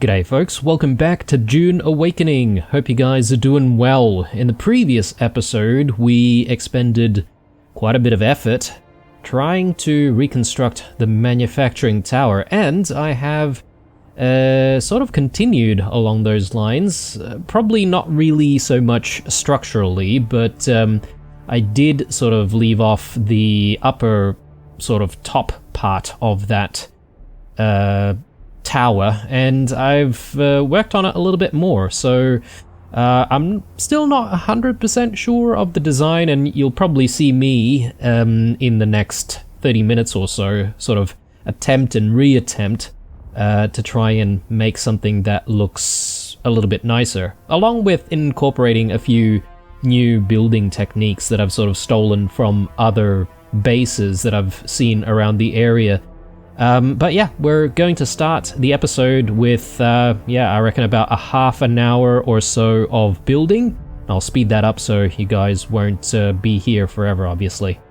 G'day folks, welcome back to Dune Awakening. Hope you guys are doing well. In the previous episode, we expended quite a bit of effort trying to reconstruct the manufacturing tower, and I have sort of continued along those lines. Probably not really so much structurally, but I did sort of leave off the sort of top part of that tower, and I've worked on it a little bit more, so I'm still not 100% sure of the design, and you'll probably see me in the next 30 minutes or so sort of attempt and reattempt to try and make something that looks a little bit nicer, along with incorporating a few new building techniques that I've sort of stolen from other bases that I've seen around the area. But yeah, we're going to start the episode with, I reckon about a half an hour or so of building. I'll speed that up so you guys won't be here forever, obviously.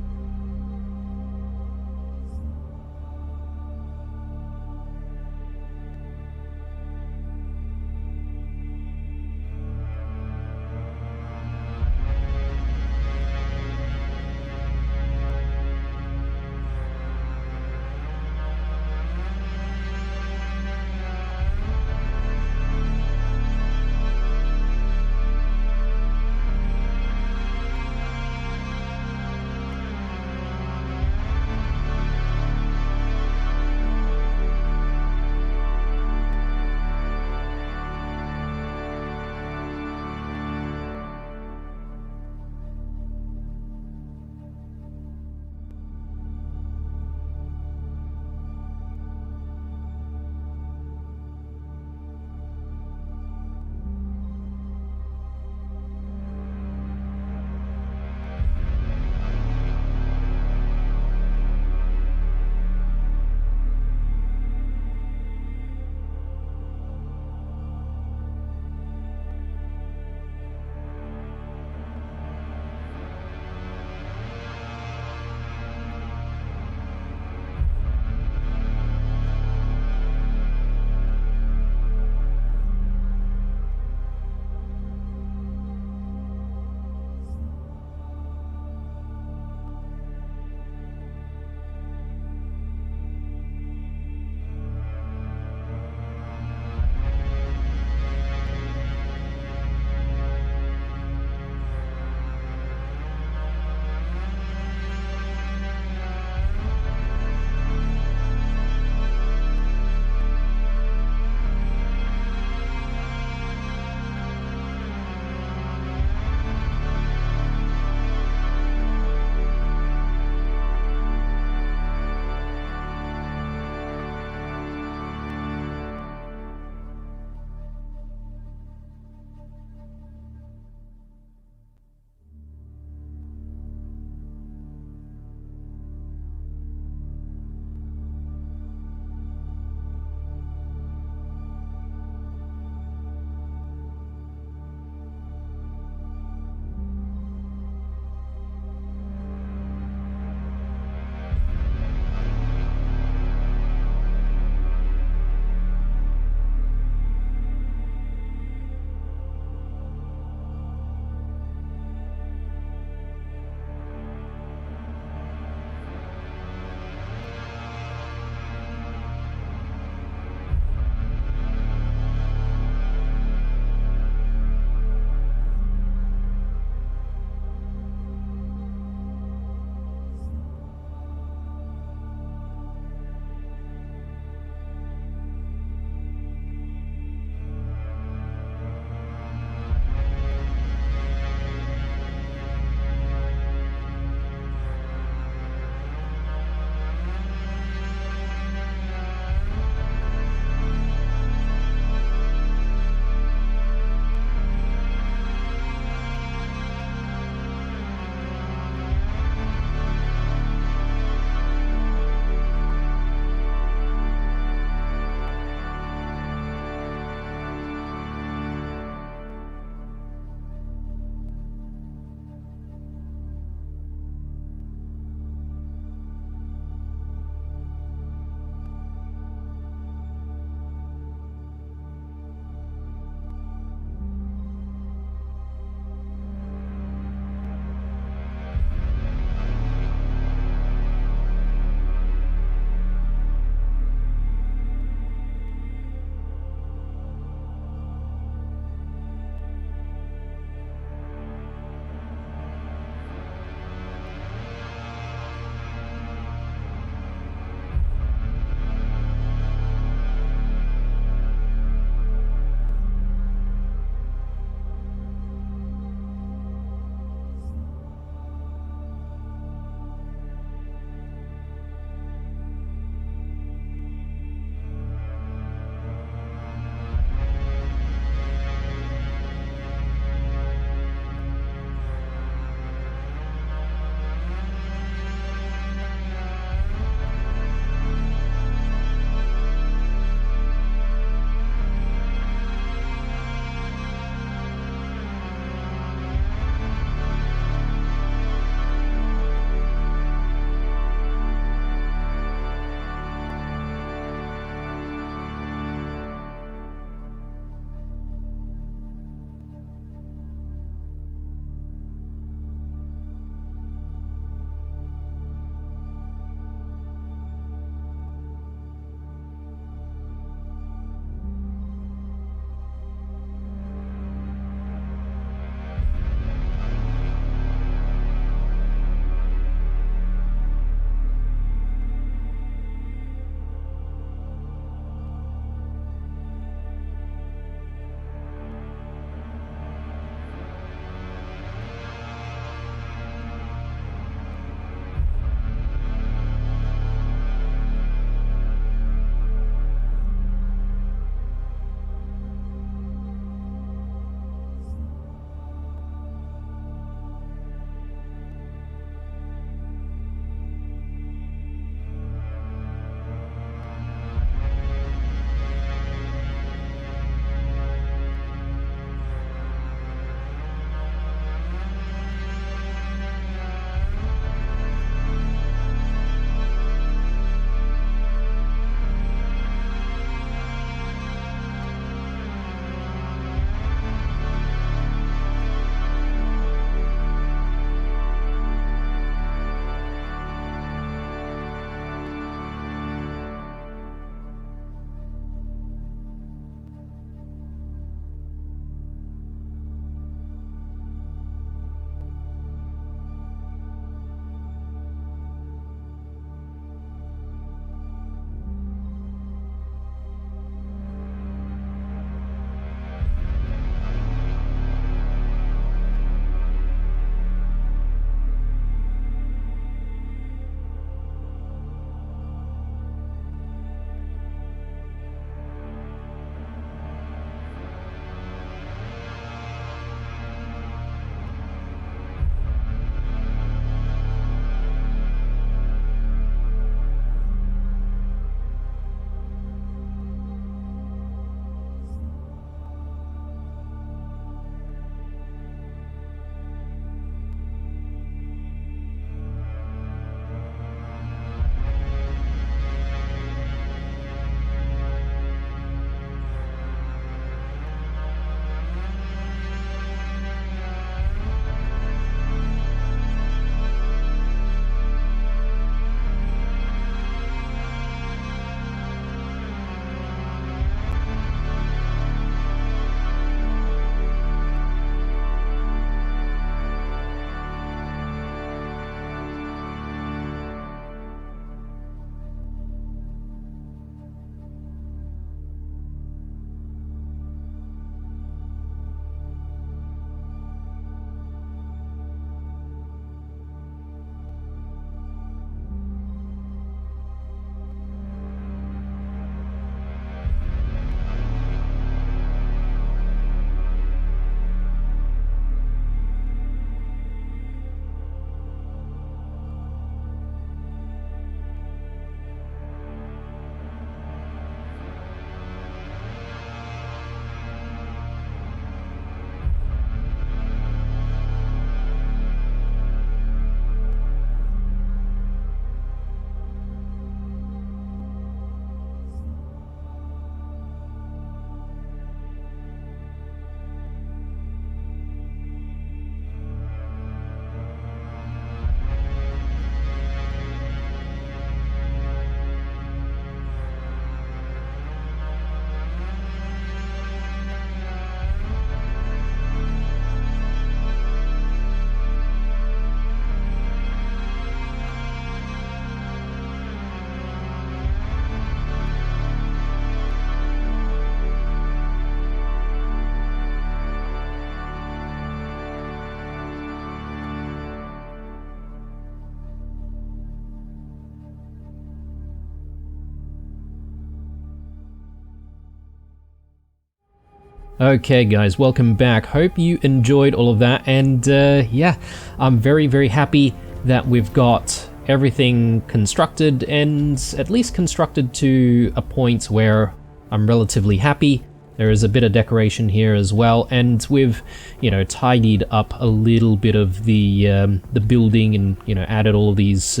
Okay guys, welcome back. Hope you enjoyed all of that, and yeah, I'm very, very happy that we've got everything constructed, and at least constructed to a point where I'm relatively happy. There is a bit of decoration here as well, and we've, you know, tidied up a little bit of the building, and, you know, added all of these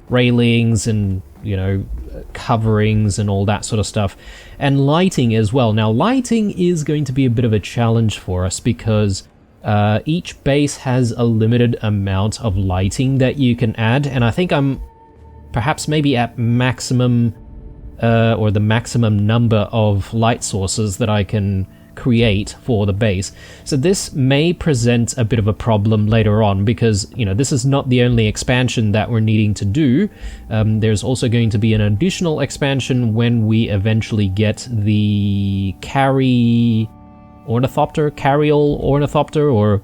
railings and, you know, coverings and all that sort of stuff, and lighting as well. Now, lighting is going to be a bit of a challenge for us because each base has a limited amount of lighting that you can add, and I think I'm perhaps maybe at maximum or the maximum number of light sources that I can create for the base. So this may present a bit of a problem later on because, you know, this is not the only expansion that we're needing to do. There's also going to be an additional expansion when we eventually get the carryall ornithopter, or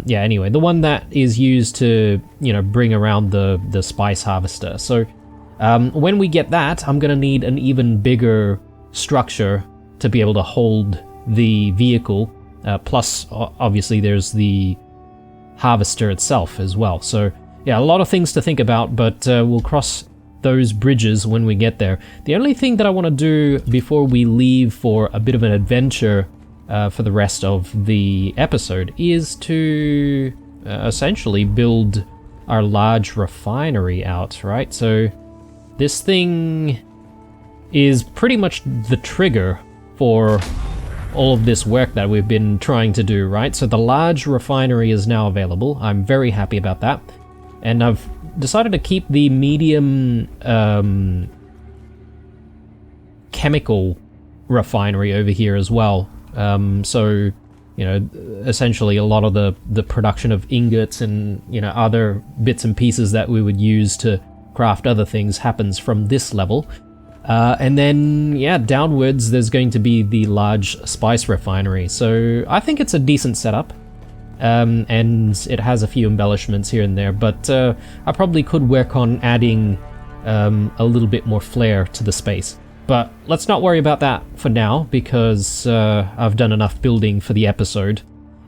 yeah, anyway, the one that is used to, you know, bring around the spice harvester. So when we get that, I'm gonna need an even bigger structure to be able to hold the vehicle, plus obviously there's the harvester itself as well. So yeah, a lot of things to think about, but we'll cross those bridges when we get there. The only thing that I want to do before we leave for a bit of an adventure for the rest of the episode is to essentially build our large refinery out, right? So this thing is pretty much the trigger for all of this work that we've been trying to do, right? So the large refinery is now available. I'm very happy about that. And I've decided to keep the medium chemical refinery over here as well. So, you know, essentially a lot of the production of ingots and, you know, other bits and pieces that we would use to craft other things happens from this level. And then, yeah, downwards there's going to be the large spice refinery. So I think it's a decent setup, and it has a few embellishments here and there, but I probably could work on adding a little bit more flair to the space. But let's not worry about that for now, because I've done enough building for the episode.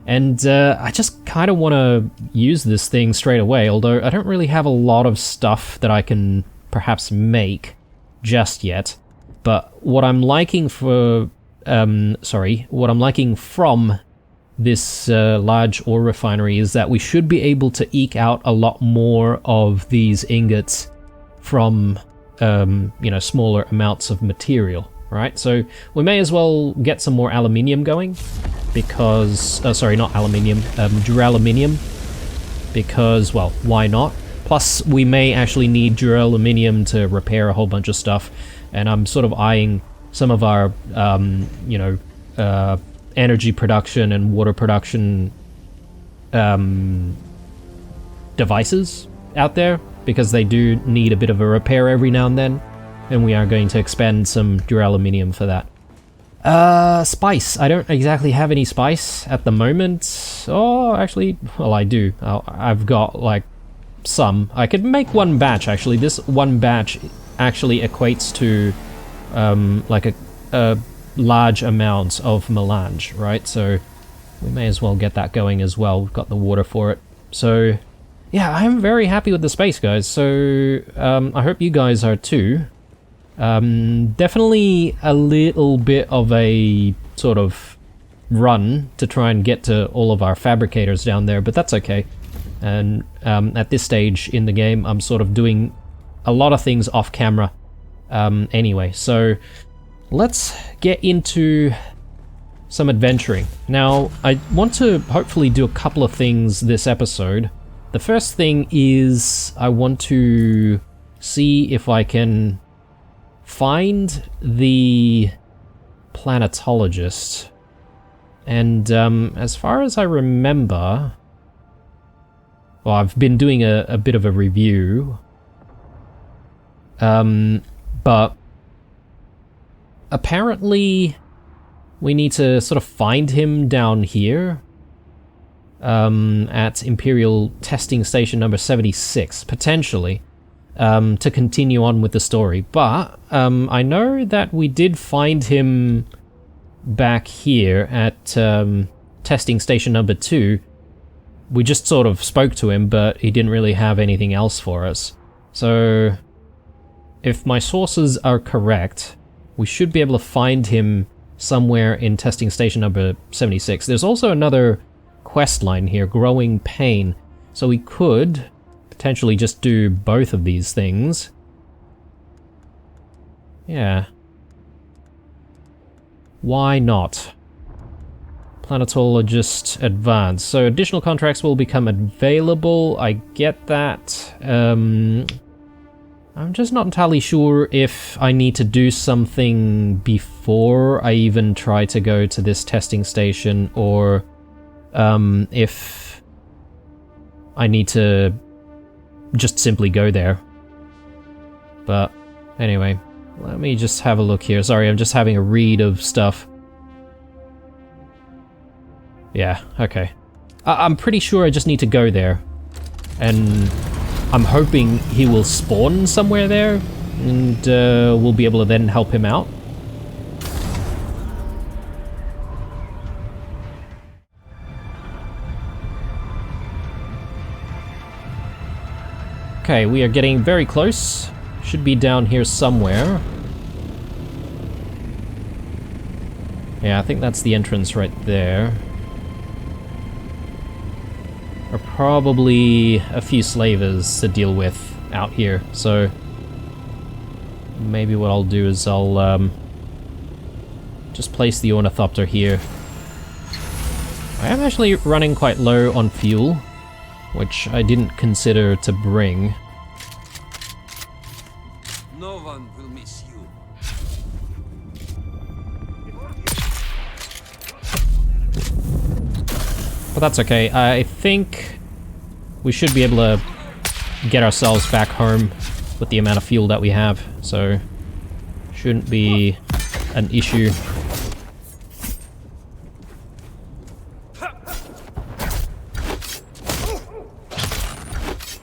And I just kind of want to use this thing straight away, although I don't really have a lot of stuff that I can perhaps make just yet. But what I'm liking for what I'm liking from this large ore refinery is that we should be able to eke out a lot more of these ingots from you know, smaller amounts of material, right? So we may as well get some more aluminium going, because sorry, not aluminium, duraluminum, because, well, why not? Plus, we may actually need duraluminum to repair a whole bunch of stuff, and I'm sort of eyeing some of our, you know, energy production and water production devices out there, because they do need a bit of a repair every now and then, and we are going to expend some duraluminum for that. Spice. I don't exactly have any spice at the moment. Oh, actually, well, I do. I've got, like, some. I could make one batch, actually. This one batch actually equates to like a large amount of melange, right? So we may as well get that going as well. We've got the water for it. So yeah, I'm very happy with the space, guys. So I hope you guys are too. Definitely a little bit of a sort of run to try and get to all of our fabricators down there, but that's okay. And at this stage in the game, I'm sort of doing a lot of things off camera anyway. So let's get into some adventuring. Now, I want to hopefully do a couple of things this episode. The first thing is I want to see if I can find the planetologist. And as far as I remember, well, I've been doing a bit of a review, but apparently we need to sort of find him down here at Imperial Testing Station number 76, potentially, to continue on with the story. But I know that we did find him back here at testing station number 2, we just sort of spoke to him, but he didn't really have anything else for us. So, if my sources are correct, we should be able to find him somewhere in testing station number 76. There's also another quest line here, Growing Pain, so we could potentially just do both of these things. Yeah. Why not? Planetologist Advanced. So additional contracts will become available. I get that. I'm just not entirely sure if I need to do something before I even try to go to this testing station, or if I need to just simply go there. But anyway, let me just have a look here. Sorry, I'm just having a read of stuff. Yeah, okay. I'm pretty sure I just need to go there. And I'm hoping he will spawn somewhere there, and we'll be able to then help him out. Okay, we are getting very close. Should be down here somewhere. Yeah, I think that's the entrance right there. Are probably a few slavers to deal with out here, so maybe what I'll do is I'll just place the ornithopter here. I am actually running quite low on fuel, which I didn't consider to bring. No one will miss you. But that's okay. I think we should be able to get ourselves back home with the amount of fuel that we have, so shouldn't be an issue.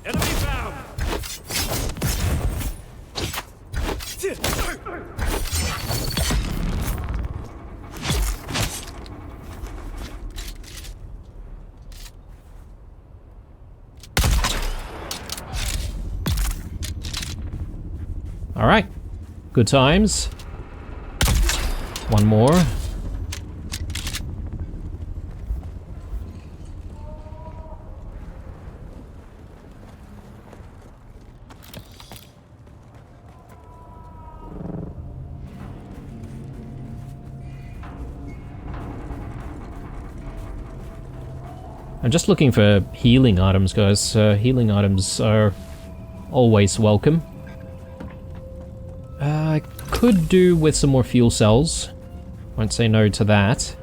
Enemy found. All right, good times. One more. I'm just looking for healing items, guys. Healing items are always welcome. I could do with some more fuel cells. Won't say no to that.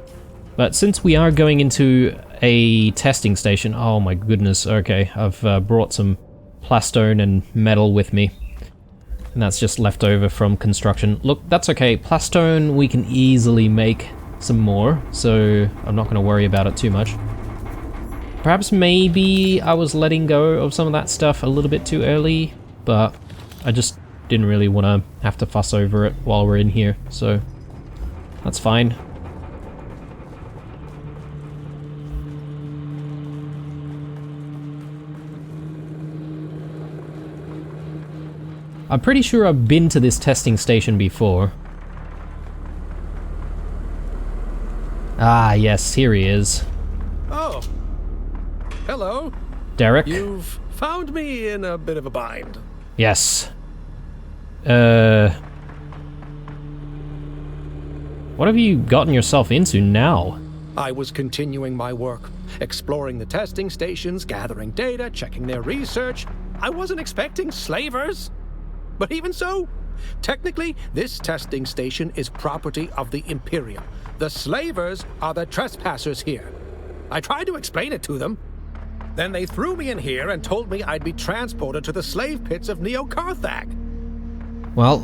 But since we are going into a testing station... Oh my goodness, okay. I've brought some plastone and metal with me. And that's just left over from construction. Look, that's okay. Plastone, we can easily make some more, so I'm not going to worry about it too much. Perhaps maybe I was letting go of some of that stuff a little bit too early, but I just didn't really want to have to fuss over it while we're in here, so that's fine. I'm pretty sure I've been to this testing station before. Ah, yes, here he is. Oh. Hello. Derek? You've found me in a bit of a bind. Yes. What have you gotten yourself into now? I was continuing my work, exploring the testing stations, gathering data, checking their research. I wasn't expecting slavers. But even so, technically, this testing station is property of the Imperium. The slavers are the trespassers here. I tried to explain it to them. Then they threw me in here and told me I'd be transported to the slave pits of Neo-Carthag. Well,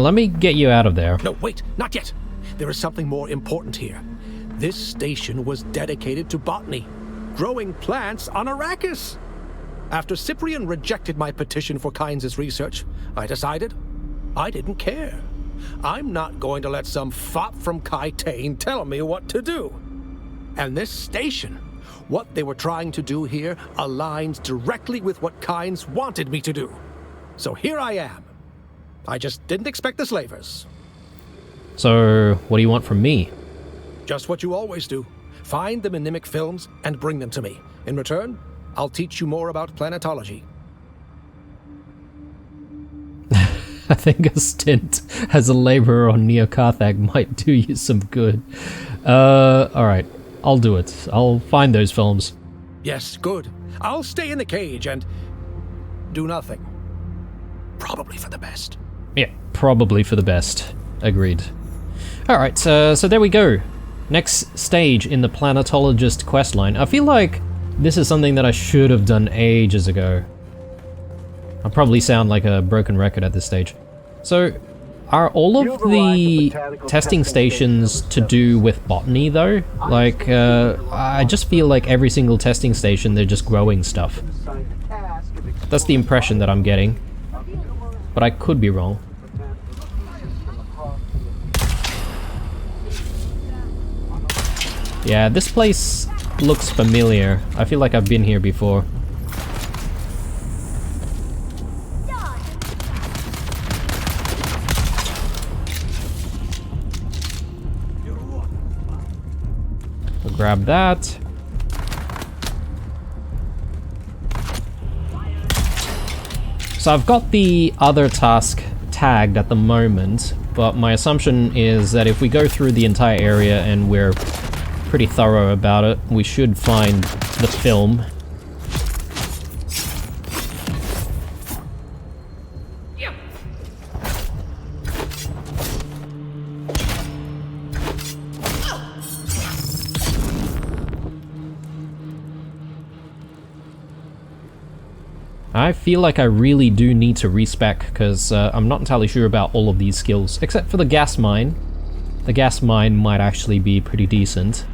let me get you out of there. No, wait, not yet. There is something more important here. This station was dedicated to botany, growing plants on Arrakis. After Cyprian rejected my petition for Kynes' research, I decided I didn't care. I'm not going to let some fop from Kaitane tell me what to do. And this station, what they were trying to do here aligns directly with what Kynes wanted me to do. So here I am. I just didn't expect the slavers. So, what do you want from me? Just what you always do. Find the mnemic films and bring them to me. In return, I'll teach you more about planetology. I think a stint as a laborer on Neo Carthag might do you some good. Alright. I'll do it. I'll find those films. Yes, good. I'll stay in the cage and do nothing. Probably for the best. Yeah, probably for the best. Agreed. Alright, so there we go. Next stage in the planetologist questline. I feel like this is something that I should have done ages ago. I'll probably sound like a broken record at this stage. So, are all of the testing stations to do with botany though? Like, I just feel like every single testing station they're just growing stuff. That's the impression that I'm getting. But I could be wrong. Yeah, this place looks familiar. I feel like I've been here before. We'll grab that. So I've got the other task tagged at the moment, but my assumption is that if we go through the entire area and we're pretty thorough about it, we should find the film. I feel like I really do need to respec because I'm not entirely sure about all of these skills, except for the gas mine. The gas mine might actually be pretty decent.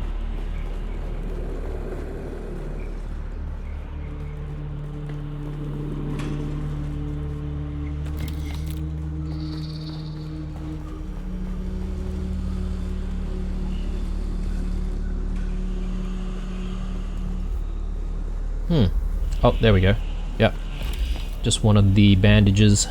Oh, there we go. Yep. Just wanted the bandages.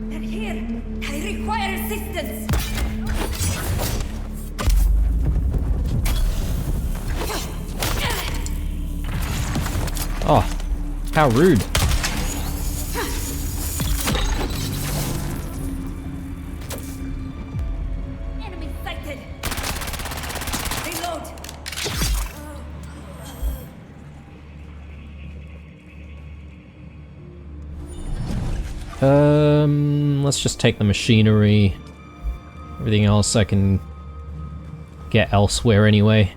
They're here. I require assistance. Oh, how rude. Enemy sighted. Reload. Let's just take the machinery. Everything else I can get elsewhere anyway.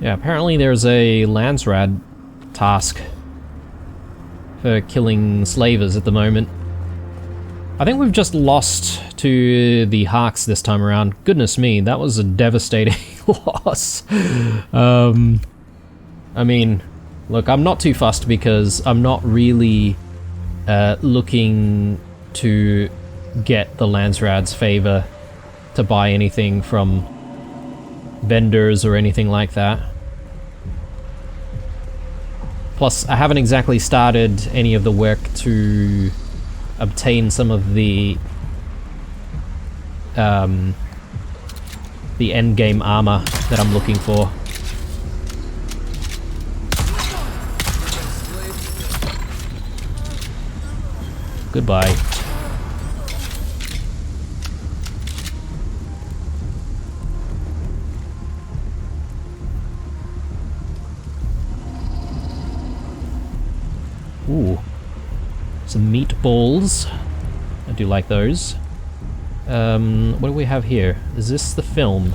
Yeah, apparently there's a Landsrad task for killing slavers at the moment. I think we've just lost to the Harks this time around. Goodness me, that was a devastating loss. I mean, look, I'm not too fussed because I'm not really looking to get the Landsrad's favor to buy anything from vendors or anything like that. Plus, I haven't exactly started any of the work to obtain some of the endgame armor that I'm looking for. Goodbye. Ooh. Some meatballs. I do like those. What do we have here? Is this the film?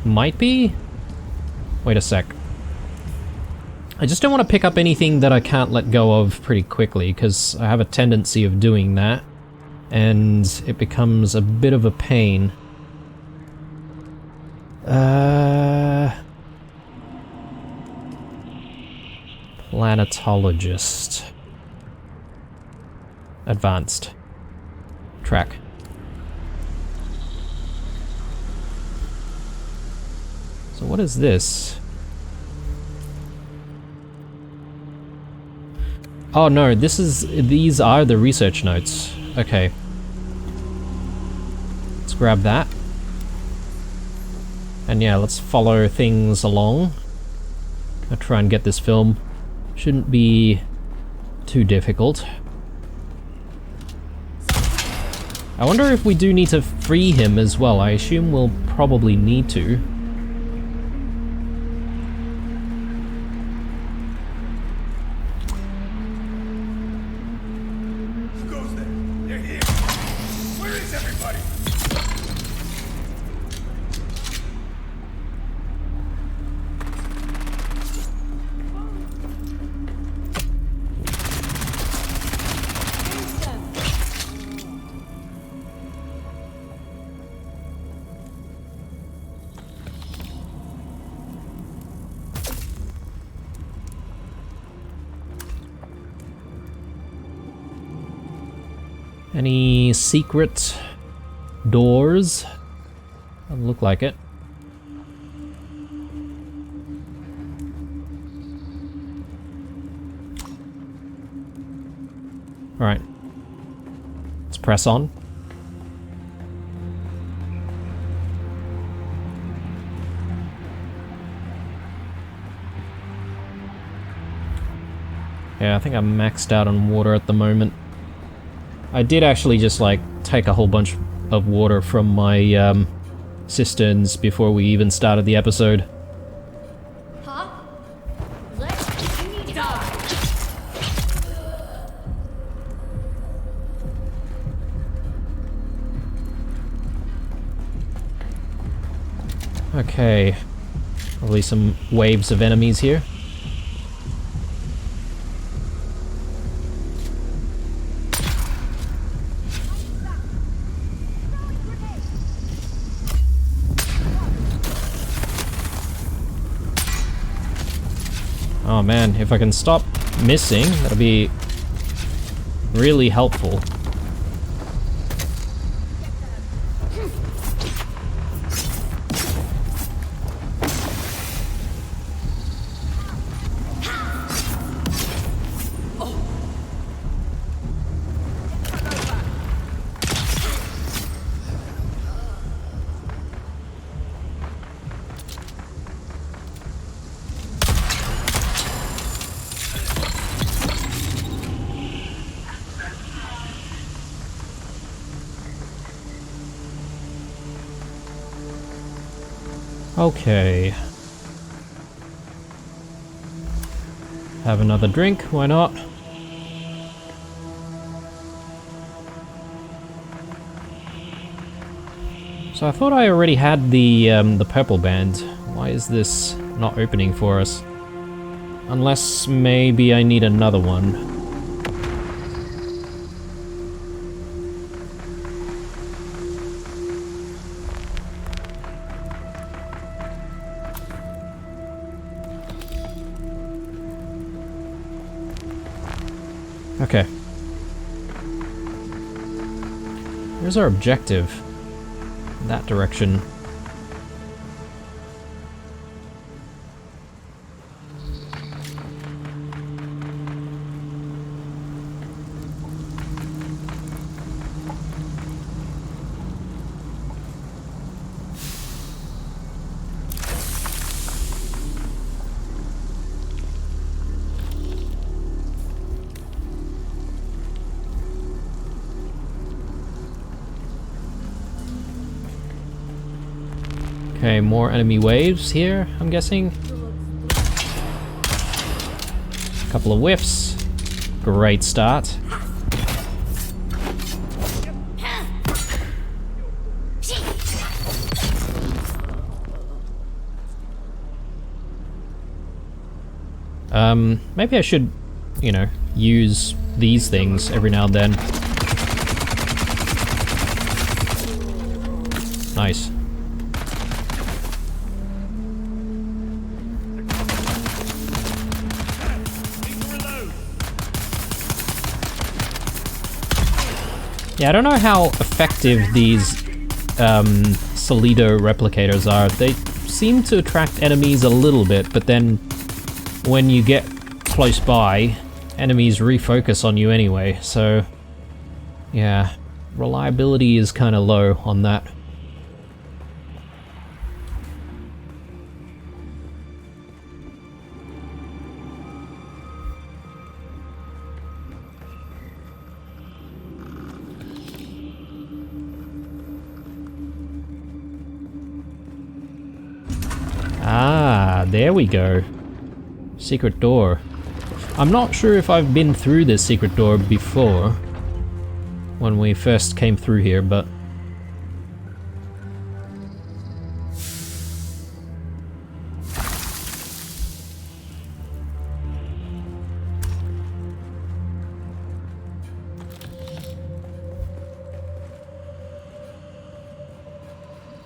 might be? Wait a sec. I just don't want to pick up anything that I can't let go of pretty quickly, because I have a tendency of doing that, and it becomes a bit of a pain. Planetologist. Advanced. Track. So what is this? Oh no, these are the research notes. Okay. Let's grab that. And yeah, let's follow things along. I'll try and get this film. Shouldn't be too difficult. I wonder if we do need to free him as well. I assume we'll probably need to. Who goes there? They're here. Where is everybody? Any secret doors? Doesn't look like it. Alright. Let's press on. Yeah, I think I'm maxed out on water at the moment. I did actually just like take a whole bunch of water from my cisterns before we even started the episode. Huh? Let me die. Okay. Probably some waves of enemies here. Oh man, if I can stop missing, that'll be really helpful. Okay. Have another drink, why not? So I thought I already had the purple band. Why is this not opening for us? Unless maybe I need another one. Okay. Where's our objective? In that direction. Okay, more enemy waves here, I'm guessing. Couple of whiffs. Great start. Maybe I should, you know, use these things every now and then. Nice. Yeah, I don't know how effective these Solido replicators are. They seem to attract enemies a little bit, but then when you get close by, enemies refocus on you anyway, so yeah, reliability is kind of low on that. Ah, there we go. Secret door. I'm not sure if I've been through this secret door before, when we first came through here, but...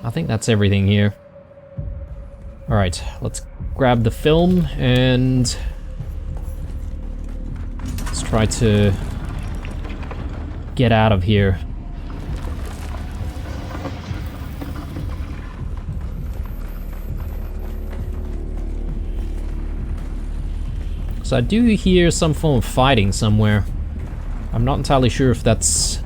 I think that's everything here. Alright, let's grab the film and let's try to get out of here. So I do hear some form of fighting somewhere. I'm not entirely sure if that's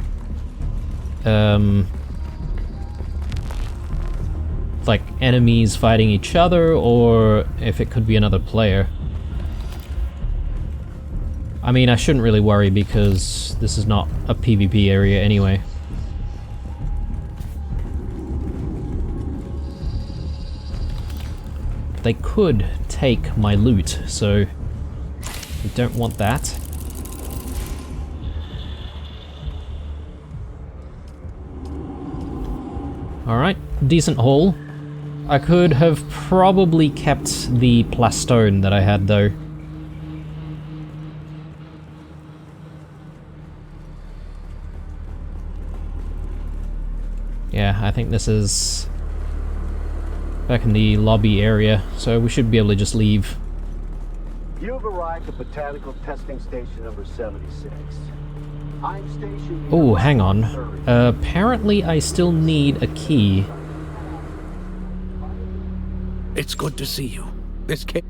like enemies fighting each other, or if it could be another player. I mean, I shouldn't really worry because this is not a PvP area anyway. They could take my loot, so I don't want that. Alright, decent haul. I could have probably kept the plastone that I had though. Yeah, I think this is back in the lobby area, so we should be able to just leave. You've arrived at Botanical Testing Station number 76. I'm stationed. Oh, hang on. Apparently I still need a key. It's good to see you. This case.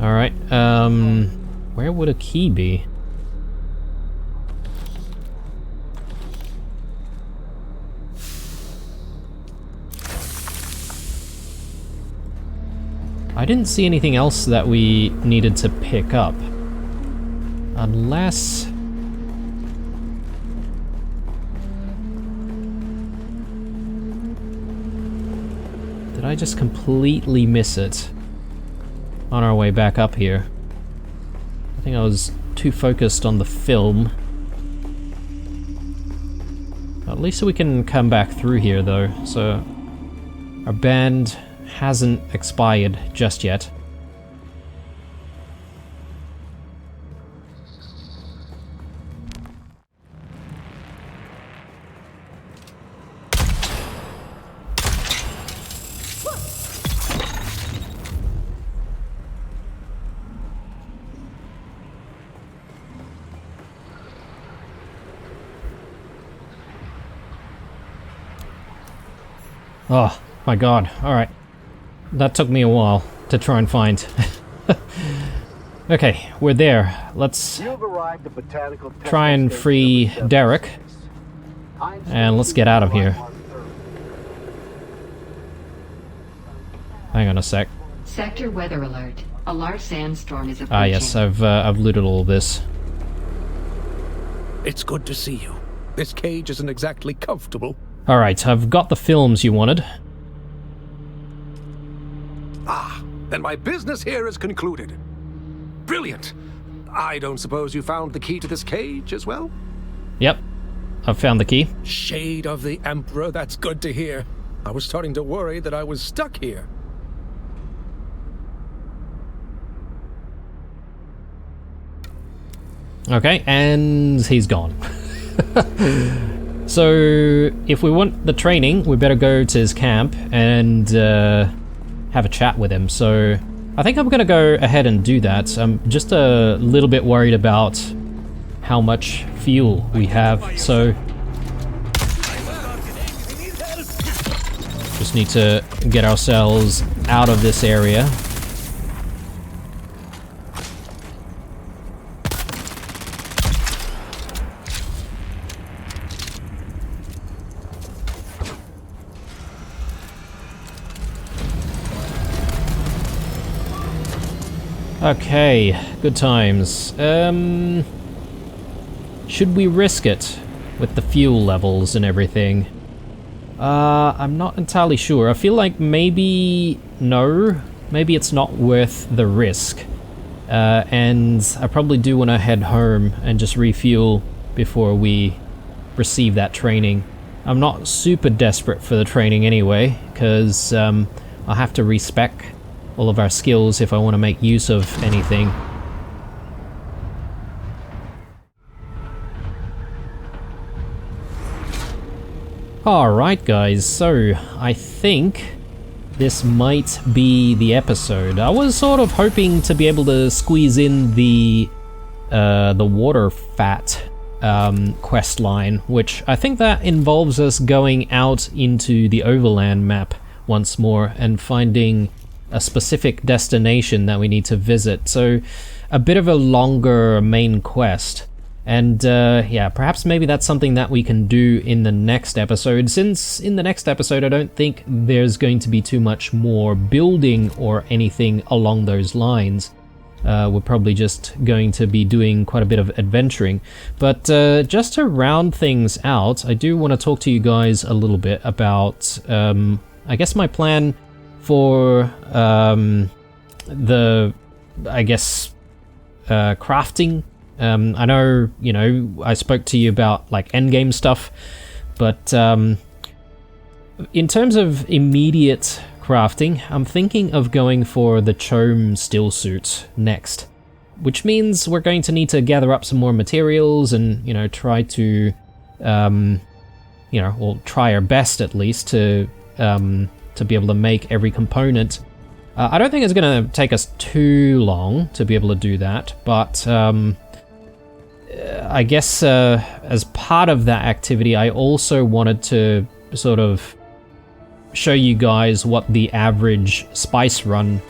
Alright, where would a key be? I didn't see anything else that we needed to pick up. Unless... Did I just completely miss it on our way back up here? I think I was too focused on the film. At least we can come back through here though, so our band hasn't expired just yet. Oh my god, alright. That took me a while to try and find. Okay, we're there. Let's try and free Derek. And let's get out of here. Hang on a sec. Sector weather alert. A large sandstorm is approaching. Ah yes, I've looted all of this. It's good to see you. This cage isn't exactly comfortable. Alright, I've got the films you wanted. Ah, then my business here is concluded. Brilliant. I don't suppose you found the key to this cage as well? Yep, I've found the key. Shade of the Emperor, that's good to hear. I was starting to worry that I was stuck here. Okay, and he's gone. So, if we want the training, we better go to his camp and have a chat with him. So, I think I'm gonna go ahead and do that. I'm just a little bit worried about how much fuel we have, so just need to get ourselves out of this area. Okay, good times. Should we risk it with the fuel levels and everything? I'm not entirely sure. I feel like maybe no. Maybe it's not worth the risk. And I probably do want to head home and just refuel before we receive that training. I'm not super desperate for the training anyway, because I'll have to respec all of our skills if I want to make use of anything. Alright guys, so I think this might be the episode. I was sort of hoping to be able to squeeze in the water fat quest line, which I think that involves us going out into the overland map once more and finding a specific destination that we need to visit. So a bit of a longer main quest. And yeah, perhaps maybe that's something that we can do in the next episode, since in the next episode I don't think there's going to be too much more building or anything along those lines. We're probably just going to be doing quite a bit of adventuring. But just to round things out, I do want to talk to you guys a little bit about, I guess, my plan for crafting. I know, you know, I spoke to you about like endgame stuff, but in terms of immediate crafting, I'm thinking of going for the Chome still suit next, which means we're going to need to gather up some more materials and, you know, try to, you know, or try our best at least to be able to make every component. I don't think it's going to take us too long to be able to do that, but I guess as part of that activity, I also wanted to sort of show you guys what the average spice run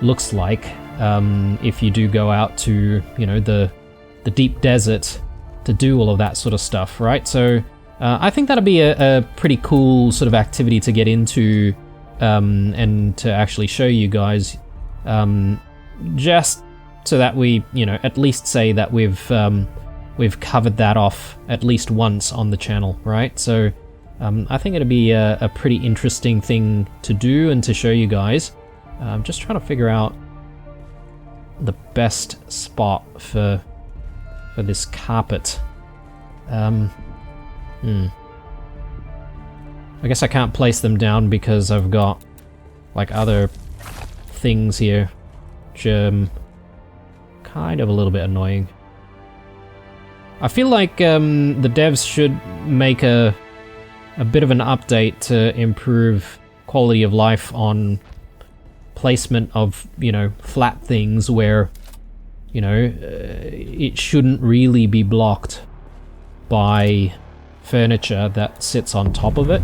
looks like if you do go out to, you know, the deep desert to do all of that sort of stuff, right? So I think that'll be a pretty cool sort of activity to get into and to actually show you guys, just so that we, you know, at least say that we've covered that off at least once on the channel, right? So I think it'll be a pretty interesting thing to do and to show you guys. I'm just trying to figure out the best spot for this carpet. I guess I can't place them down because I've got like other things here, which kind of a little bit annoying. I feel like the devs should make a bit of an update to improve quality of life on placement of, you know, flat things where, you know, it shouldn't really be blocked by furniture that sits on top of it,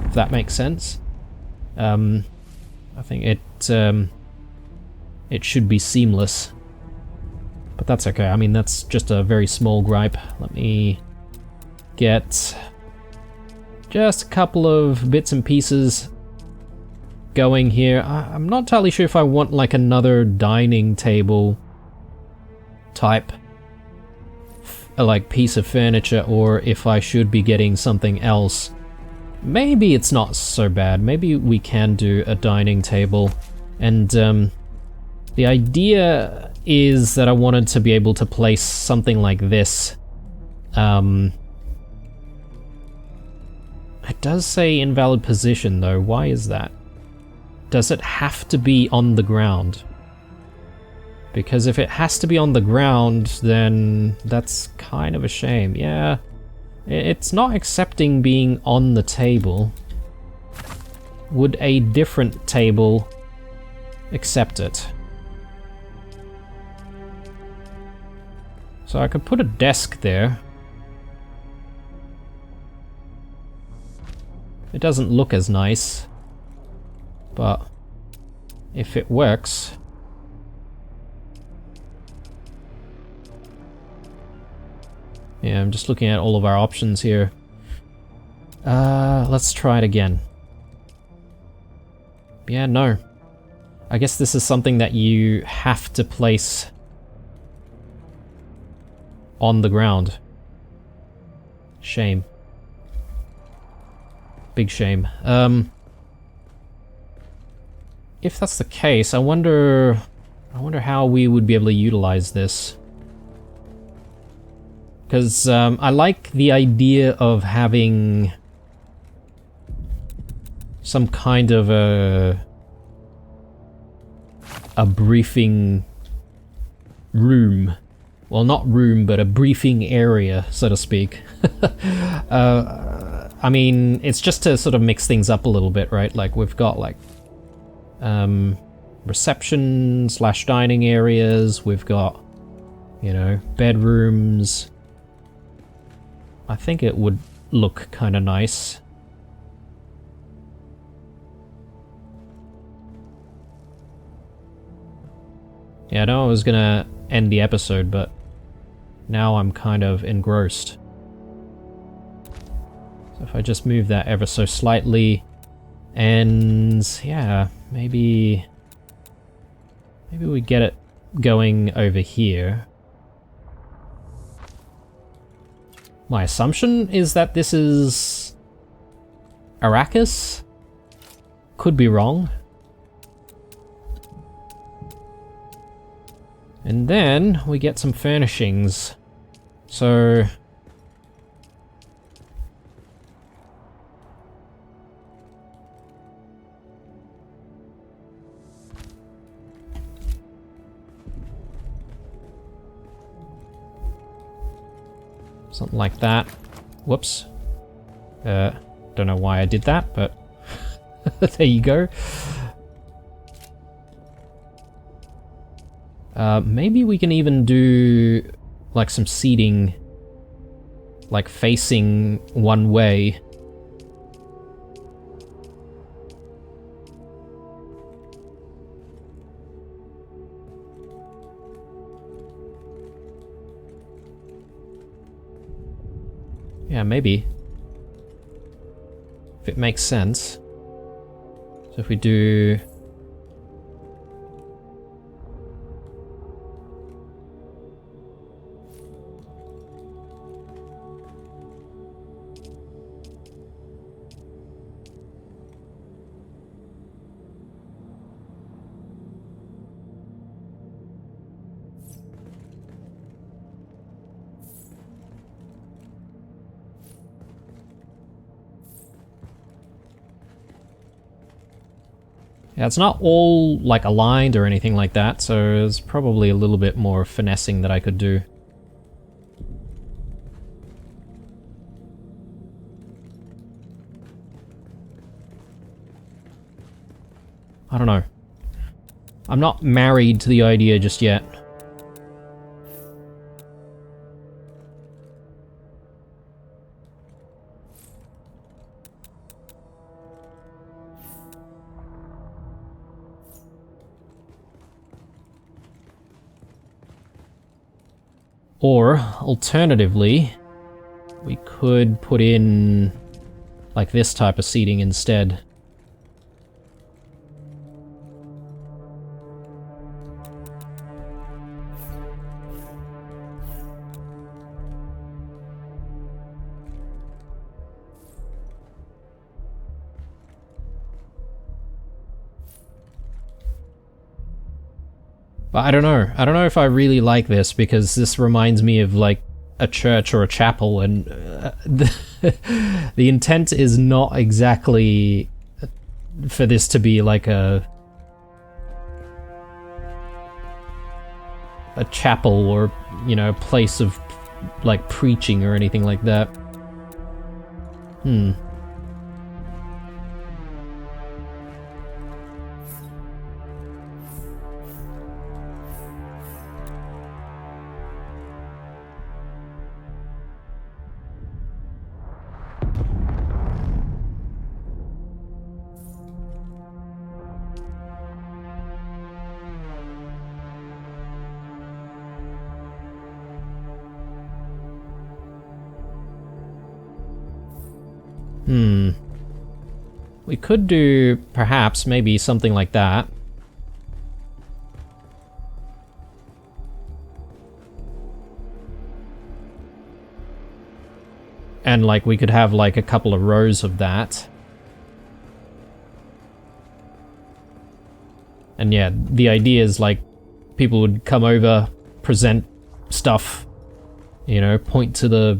if that makes sense. I think it should be seamless. But that's okay, I mean, that's just a very small gripe. Let me get just a couple of bits and pieces going here. I'm not entirely sure if I want like another dining table type like piece of furniture, or if I should be getting something else. Maybe it's not so bad. Maybe we can do a dining table. And the idea is that I wanted to be able to place something like this. It does say invalid position though. Why is that? Does it have to be on the ground? Because if it has to be on the ground, then that's kind of a shame. Yeah, it's not accepting being on the table. Would a different table accept it? So I could put a desk there. It doesn't look as nice, but if it works... Yeah, I'm just looking at all of our options here. Let's try it again. Yeah, no. I guess this is something that you have to place on the ground. Shame. Big shame. If that's the case, I wonder how we would be able to utilize this. Because I like the idea of having some kind of a briefing room. Well, not room, but a briefing area, so to speak. I mean, it's just to sort of mix things up a little bit, right? Like, we've got, like, reception / dining areas, we've got, you know, bedrooms. I think it would look kind of nice. Yeah, I know I was gonna end the episode, but now I'm kind of engrossed. So if I just move that ever so slightly, and yeah, maybe we get it going over here. My assumption is that this is Arrakis. Could be wrong. And then we get some furnishings. So something like that. Whoops. Don't know why I did that, but there you go. Maybe we can even do like some seating, like facing one way. Yeah, maybe. If it makes sense. So if we do... Yeah, it's not all, like, aligned or anything like that, so there's probably a little bit more finessing that I could do. I don't know. I'm not married to the idea just yet. Or, alternatively, we could put in, like, this type of seating instead. But I don't know. I don't know if I really like this, because this reminds me of, like, a church or a chapel, and the intent is not exactly for this to be like a... a chapel or, you know, a place of, like, preaching or anything like that. We could do, perhaps, maybe something like that. And, like, we could have, like, a couple of rows of that. And yeah, the idea is, like, people would come over, present stuff, you know, point to the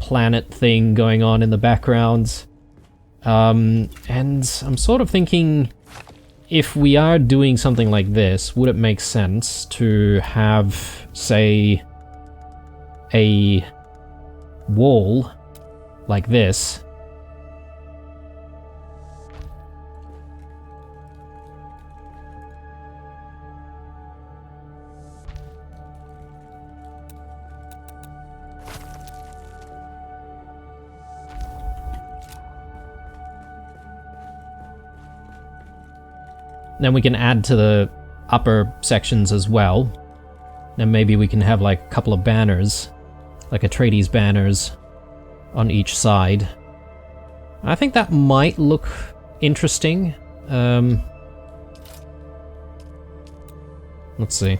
planet thing going on in the background. And I'm sort of thinking, if we are doing something like this, would it make sense to have, say, a wall like this? Then we can add to the upper sections as well. And maybe we can have like a couple of banners, like Atreides banners on each side. I think that might look interesting. Let's see.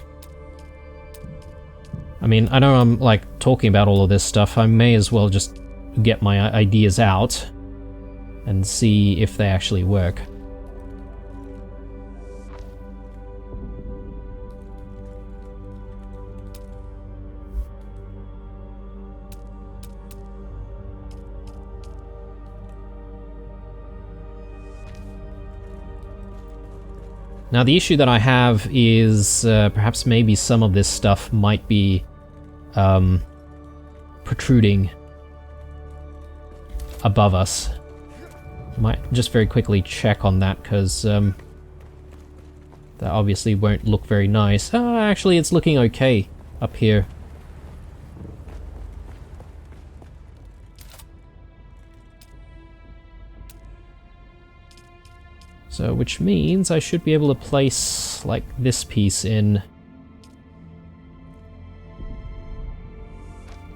I mean, I know I'm like talking about all of this stuff. I may as well just get my ideas out and see if they actually work. Now the issue that I have is perhaps maybe some of this stuff might be protruding above us. Might just very quickly check on that, because that obviously won't look very nice. Actually, it's looking okay up here. So, which means I should be able to place, like, this piece in.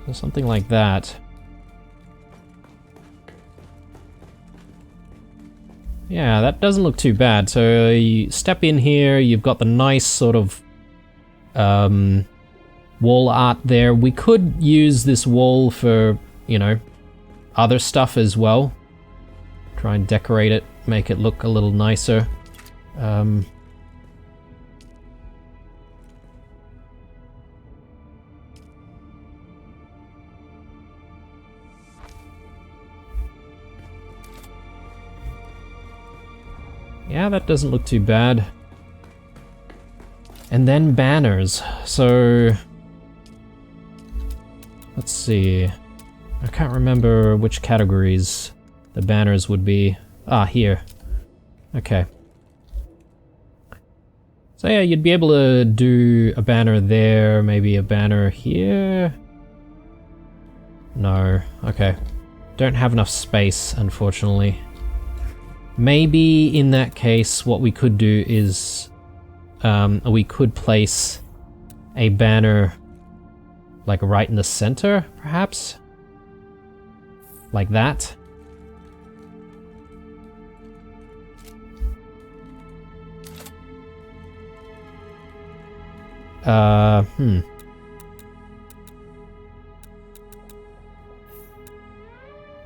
Or something like that. Yeah, that doesn't look too bad. So, you step in here, you've got the nice sort of wall art there. We could use this wall for, you know, other stuff as well. Try and decorate it, make it look a little nicer. Yeah, that doesn't look too bad. And then banners. So, let's see. I can't remember which categories the banners would be. Ah, here. Okay. So yeah, you'd be able to do a banner there, maybe a banner here. No, okay. Don't have enough space, unfortunately. Maybe in that case, what we could do is we could place a banner like right in the center, perhaps? Like that.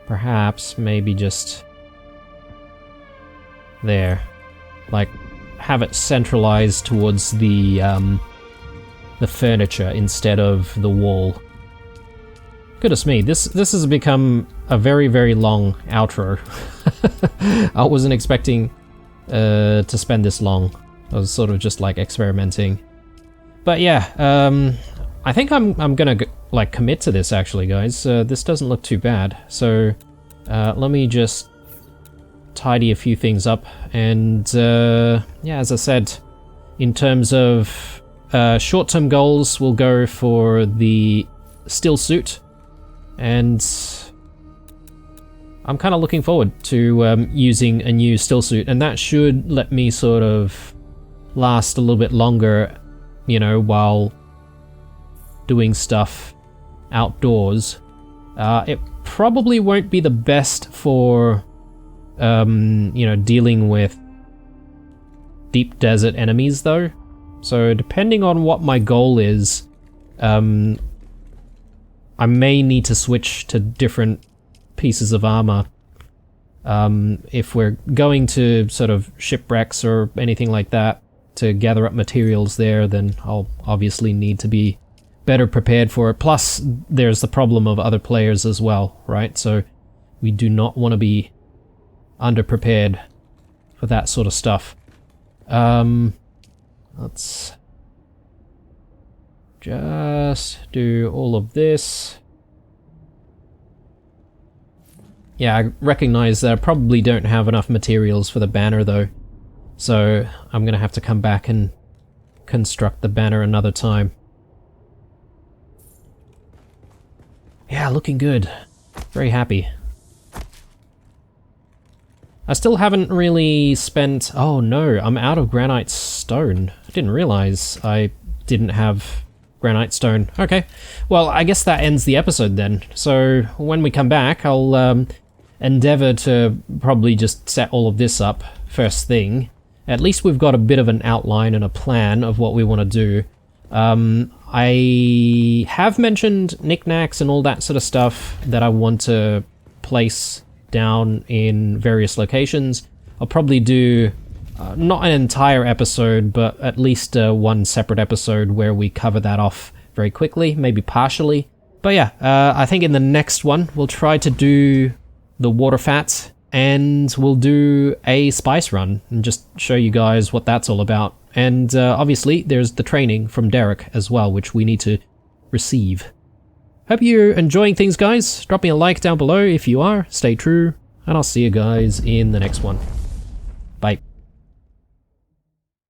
Perhaps, maybe just there. Like, have it centralized towards the furniture instead of the wall. Goodness me, this has become a very, very long outro. I wasn't expecting to spend this long. I was sort of just like experimenting. But yeah, I think I'm gonna like commit to this actually, guys. This doesn't look too bad. So let me just tidy a few things up, and yeah, as I said, in terms of short-term goals, we'll go for the still suit, and I'm kind of looking forward to using a new still suit, and that should let me sort of last a little bit longer, you know, while doing stuff outdoors. It probably won't be the best for you know, dealing with deep desert enemies though. So depending on what my goal is, I may need to switch to different pieces of armor. If we're going to sort of shipwrecks or anything like that to gather up materials there, then I'll obviously need to be better prepared for it. Plus, there's the problem of other players as well, right? So we do not want to be underprepared for that sort of stuff. Let's just do all of this. Yeah, I recognize that I probably don't have enough materials for the banner though, so I'm gonna have to come back and construct the banner another time. Yeah, looking good. Very happy. I still haven't really spent... Oh no, I'm out of granite stone. I didn't realize I didn't have granite stone. Okay, well, I guess that ends the episode then. So when we come back, I'll endeavor to probably just set all of this up first thing. At least we've got a bit of an outline and a plan of what we want to do. I have mentioned knickknacks and all that sort of stuff that I want to place down in various locations. I'll probably do not an entire episode, but at least one separate episode where we cover that off very quickly, maybe partially. But yeah, I think in the next one we'll try to do the water fat, and we'll do a spice run and just show you guys what that's all about. And obviously there's the training from Derek as well, which we need to receive. Hope you're enjoying things, guys. Drop me a like down below if you are. Stay true, and I'll see you guys in the next one. Bye.